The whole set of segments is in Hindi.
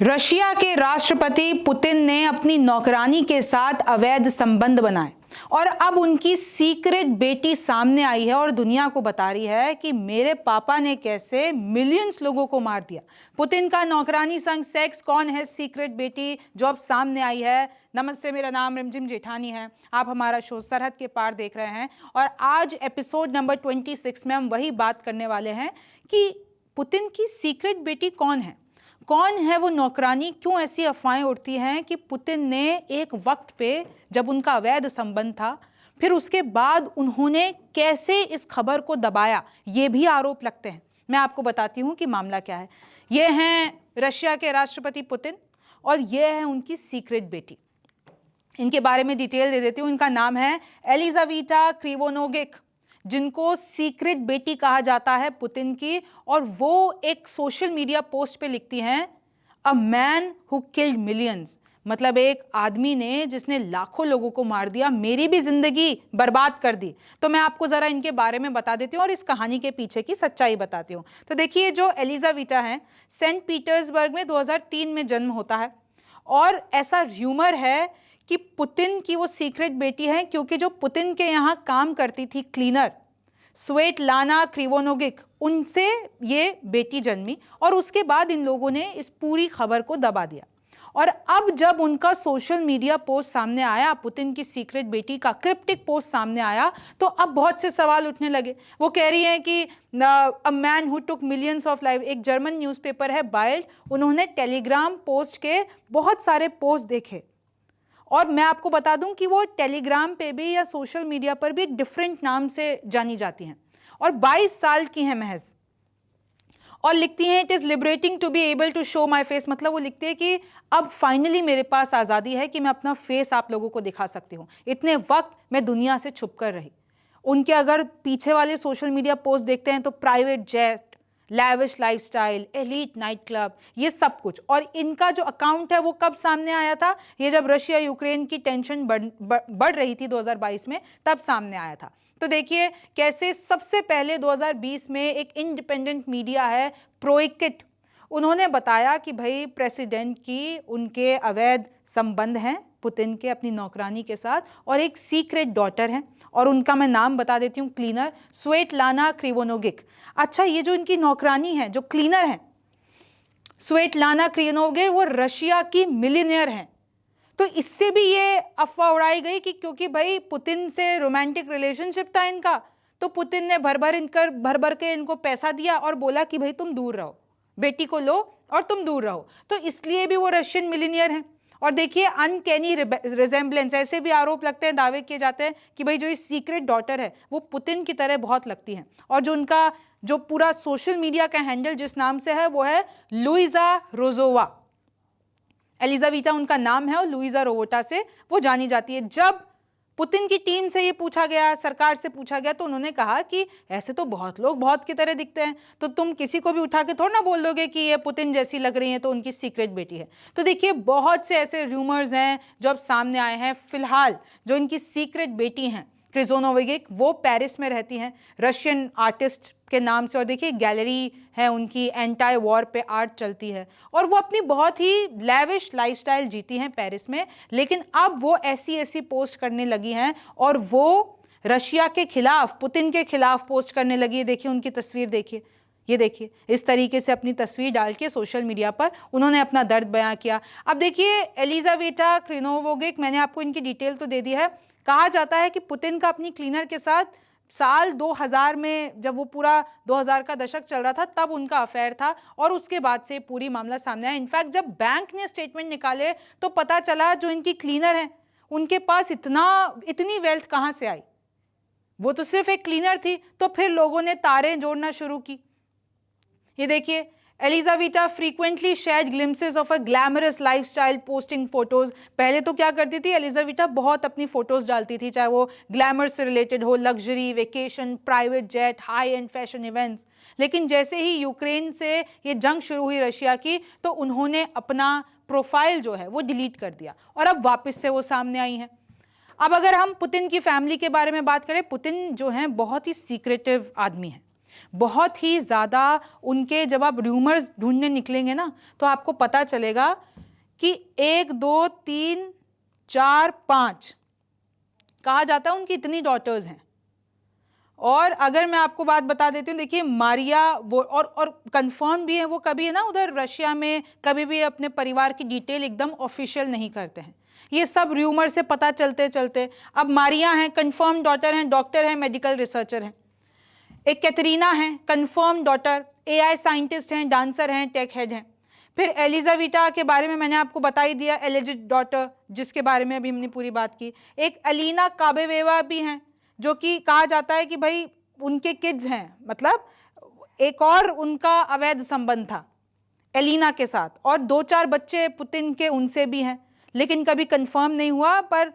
रशिया के राष्ट्रपति पुतिन ने अपनी नौकरानी के साथ अवैध संबंध बनाए और अब उनकी सीक्रेट बेटी सामने आई है और दुनिया को बता रही है कि मेरे पापा ने कैसे मिलियंस लोगों को मार दिया। पुतिन का नौकरानी संग सेक्स, कौन है सीक्रेट बेटी जो अब सामने आई है। नमस्ते, मेरा नाम रिमझिम जेठानी है। आप हमारा शो सरहद के पार देख रहे हैं और आज एपिसोड नंबर 26 में हम वही बात करने वाले हैं कि पुतिन की सीक्रेट बेटी कौन है वो नौकरानी, क्यों ऐसी अफवाहें उड़ती हैं कि पुतिन ने एक वक्त पे जब उनका अवैध संबंध था फिर उसके बाद उन्होंने कैसे इस खबर को दबाया, ये भी आरोप लगते हैं। मैं आपको बताती हूँ कि मामला क्या है। ये हैं रशिया के राष्ट्रपति पुतिन और ये है उनकी सीक्रेट बेटी। इनके बारे में डिटेल दे देती हूँ। इनका नाम है एलिजावेटा क्रिवोनोगिक, जिनको सीक्रेट बेटी कहा जाता है पुतिन की। और वो एक सोशल मीडिया पोस्ट पे लिखती हैं, a man who killed millions, मतलब एक आदमी ने जिसने लाखों लोगों को मार दिया, मेरी भी जिंदगी बर्बाद कर दी। तो मैं आपको जरा इनके बारे में बता देती हूँ और इस कहानी के पीछे की सच्चाई बताती हूँ। तो देखिए, जो एलिजावेटा है, सेंट पीटर्सबर्ग में 2003 में जन्म होता है और ऐसा र्यूमर है कि पुतिन की वो सीक्रेट बेटी है क्योंकि जो पुतिन के यहाँ काम करती थी क्लीनर स्वेटलाना क्रिवोनोगिक, उनसे ये बेटी जन्मी और उसके बाद इन लोगों ने इस पूरी खबर को दबा दिया। और अब जब उनका सोशल मीडिया पोस्ट सामने आया, पुतिन की सीक्रेट बेटी का क्रिप्टिक पोस्ट सामने आया, तो अब बहुत से सवाल उठने लगे। वो कह रही हैं कि a man who took millions of life, एक जर्मन न्यूज़पेपर है बाइल्ड, उन्होंने टेलीग्राम पोस्ट के बहुत सारे पोस्ट देखे और मैं आपको बता दूं कि वो टेलीग्राम पे भी या सोशल मीडिया पर भी एक डिफरेंट नाम से जानी जाती हैं और 22 साल की हैं महज, और लिखती हैं it is liberating to be able to show my face, मतलब वो लिखती है कि अब फाइनली मेरे पास आज़ादी है कि मैं अपना फेस आप लोगों को दिखा सकती हूँ। इतने वक्त मैं दुनिया से छुप कर रही। उनके अगर पीछे वाले सोशल मीडिया पोस्ट देखते हैं तो private jet, lavish lifestyle, elite night club, ये सब कुछ। और इनका जो अकाउंट है वो कब सामने आया था, ये जब रशिया यूक्रेन की टेंशन बढ़ रही थी 2022 में, तब सामने आया था। तो देखिए कैसे सबसे पहले 2020 में एक इंडिपेंडेंट मीडिया है प्रोइकिट, उन्होंने बताया कि भाई प्रेसिडेंट की उनके अवैध संबंध हैं पुतिन के अपनी नौकरानी के साथ और एक सीक्रेट डॉटर है और उनका मैं नाम बता देती हूँ, क्लीनर स्वेटलाना क्रिवोनोगिक। अच्छा, ये जो इनकी नौकरानी है, जो क्लीनर है स्वेटलाना क्रिवोनोगिक, वो रशिया की मिलियनियर हैं। तो इससे भी ये अफवाह उड़ाई गई कि क्योंकि भाई पुतिन से रोमांटिक रिलेशनशिप था इनका, तो पुतिन ने भर भर के इनको पैसा दिया और बोला कि भाई तुम दूर रहो, बेटी को लो और तुम दूर रहो, तो इसलिए भी वो रशियन मिलियनियर हैं। और देखिए अनकैनी रिजेम्बलेंस, ऐसे भी आरोप लगते हैं, दावे किए जाते हैं कि भाई जो ये सीक्रेट डॉटर है वो पुतिन की तरह बहुत लगती है। और जो उनका जो पूरा सोशल मीडिया का हैंडल जिस नाम से है वो है लुइजा रोजोवा, एलिजावेटा उनका नाम है और लुइजा रोवोटा से वो जानी जाती है। जब पुतिन की टीम से ये पूछा गया, सरकार से पूछा गया, तो उन्होंने कहा कि ऐसे तो बहुत लोग बहुत की तरह दिखते हैं, तो तुम किसी को भी उठा के थोड़ा ना बोल दोगे कि ये पुतिन जैसी लग रही है तो उनकी सीक्रेट बेटी है। तो देखिए बहुत से ऐसे र्यूमर्स हैं जो अब सामने आए हैं। फिलहाल जो इनकी सीक्रेट बेटी हैं क्रिजोनोविक, वो पेरिस में रहती हैं रशियन आर्टिस्ट के नाम से, और देखिए गैलरी है उनकी, एंटी वॉर पे आर्ट चलती है और वो अपनी बहुत ही लैविश लाइफस्टाइल जीती हैं पेरिस में। लेकिन अब वो ऐसी पोस्ट करने लगी हैं और वो रशिया के खिलाफ, पुतिन के खिलाफ पोस्ट करने लगी है। देखिए उनकी तस्वीर, देखिए ये देखिए, इस तरीके से अपनी तस्वीर डाल के सोशल मीडिया पर उन्होंने अपना दर्द बयां किया। अब देखिए एलिजावेटा क्रिवोनोगिक, मैंने आपको इनकी डिटेल तो दे दी है। कहा जाता है कि पुतिन का अपनी क्लीनर के साथ साल 2000 में, जब वो पूरा 2000 का दशक चल रहा था, तब उनका अफेयर था और उसके बाद से पूरी मामला सामने आया। इनफैक्ट जब बैंक ने स्टेटमेंट निकाले तो पता चला जो इनकी क्लीनर है उनके पास इतनी वेल्थ कहां से आई, वो तो सिर्फ एक क्लीनर थी। तो फिर लोगों ने तारें जोड़ना शुरू की। ये देखिए, Elizaveta frequently shared glimpses of a glamorous lifestyle, posting photos. पहले तो क्या करती थी एलिजावेटा, बहुत अपनी फोटोज डालती थी, चाहे वो ग्लैमर से रिलेटेड हो, luxury, vacation, private jet, high and fashion events. लेकिन जैसे ही यूक्रेन से ये जंग शुरू हुई रशिया की, तो उन्होंने अपना प्रोफाइल जो है वो डिलीट कर दिया और अब वापस से वो सामने आई हैं। अब अगर हम पुतिन की फैमिली के बारे में बात करें, पुतिन जो है बहुत ही सीक्रेटिव आदमी है। बहुत ही ज़्यादा उनके, जब आप र्यूमर्स ढूंढने निकलेंगे ना तो आपको पता चलेगा कि 1 2 3 4 5 कहा जाता है उनकी इतनी डॉटर्स हैं। और अगर मैं आपको बात बता देती हूँ, देखिए मारिया वो और कंफर्म भी है वो, कभी है ना उधर रशिया में कभी भी अपने परिवार की डिटेल एकदम ऑफिशियल नहीं करते हैं, ये सब र्यूमर से पता चलते चलते। अब मारिया हैं, कंफर्म डॉटर हैं, डॉक्टर हैं, मेडिकल रिसर्चर हैं। एक कैटरीना है, कंफर्म डॉटर, एआई साइंटिस्ट हैं, डांसर हैं, टेक हेड हैं। फिर एलिजाबेटा के बारे में मैंने आपको बता ही दिया, एलिजिड डॉटर, जिसके बारे में अभी हमने पूरी बात की। एक अलीना काबेवेवा भी हैं, जो कि कहा जाता है कि भाई उनके किड्स हैं, मतलब एक और उनका अवैध संबंध था एलिना के साथ, और 2-4 बच्चे पुतिन के उनसे भी हैं, लेकिन कभी कंफर्म नहीं हुआ, पर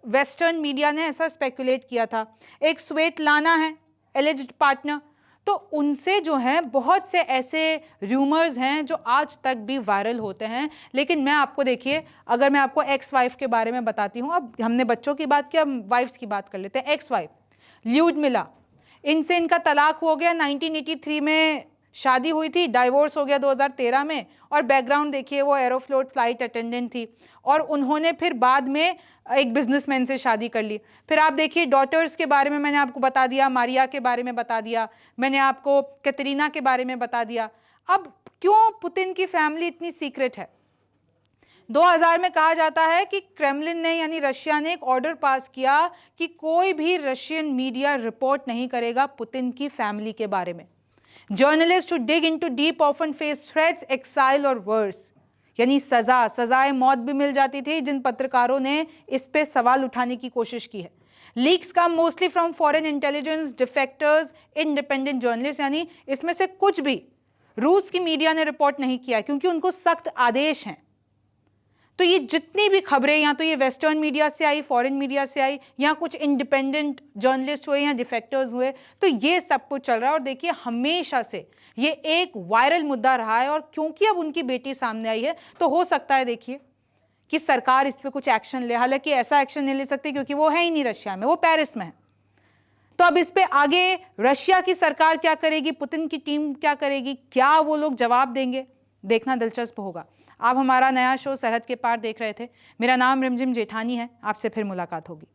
वेस्टर्न मीडिया ने ऐसा स्पेकुलेट किया था। एक स्वेटलाना है, एलिजिड पार्टनर, तो उनसे जो है बहुत से ऐसे र्यूमर्स हैं जो आज तक भी वायरल होते हैं। लेकिन मैं आपको, देखिए अगर मैं आपको एक्स वाइफ के बारे में बताती हूँ, अब हमने बच्चों की बात की, अब वाइफ्स की बात कर लेते हैं। एक्स वाइफ ल्यूडमिला, इनसे इनका तलाक हो गया, 1983 में शादी हुई थी, डाइवोर्स हो गया 2013 में। और बैकग्राउंड देखिए, वो एरोफ्लोट फ्लाइट अटेंडेंट थी, और उन्होंने फिर बाद में एक बिजनेसमैन से शादी कर ली। फिर आप देखिए डॉटर्स के बारे में मैंने आपको बता दिया, मारिया के बारे में बता दिया, मैंने आपको कैटरीना के बारे में बता दिया। अब क्यों पुतिन की फैमिली इतनी सीक्रेट है? 2000 में कहा जाता है कि क्रेमलिन ने, यानी रशिया ने, एक ऑर्डर पास किया कि कोई भी रशियन मीडिया रिपोर्ट नहीं करेगा पुतिन की फैमिली के बारे में। Journalist who dig into deep often face threats, exile और वर्स, यानी सजाए मौत भी मिल जाती थी जिन पत्रकारों ने इस पे सवाल उठाने की कोशिश की है। Leaks come mostly from foreign intelligence, defectors, independent journalist, यानी इसमें से कुछ भी रूस की मीडिया ने रिपोर्ट नहीं किया, क्योंकि उनको सख्त आदेश हैं। तो ये जितनी भी खबरें, या तो ये वेस्टर्न मीडिया से आई, फॉरेन मीडिया से आई, या कुछ इंडिपेंडेंट जर्नलिस्ट हुए या डिफेक्टर्स हुए, तो ये सब कुछ चल रहा है। और देखिए हमेशा से ये एक वायरल मुद्दा रहा है, और क्योंकि अब उनकी बेटी सामने आई है तो हो सकता है देखिए कि सरकार इस पर कुछ एक्शन ले। हालांकि ऐसा एक्शन नहीं ले सकती क्योंकि वो है ही नहीं रशिया में, वो पेरिस में है। तो अब इस पे आगे रशिया की सरकार क्या करेगी, पुतिन की टीम क्या करेगी, क्या वो लोग जवाब देंगे, देखना दिलचस्प होगा। आप हमारा नया शो सरहद के पार देख रहे थे। मेरा नाम रिमझिम जेठानी है। आपसे फिर मुलाकात होगी।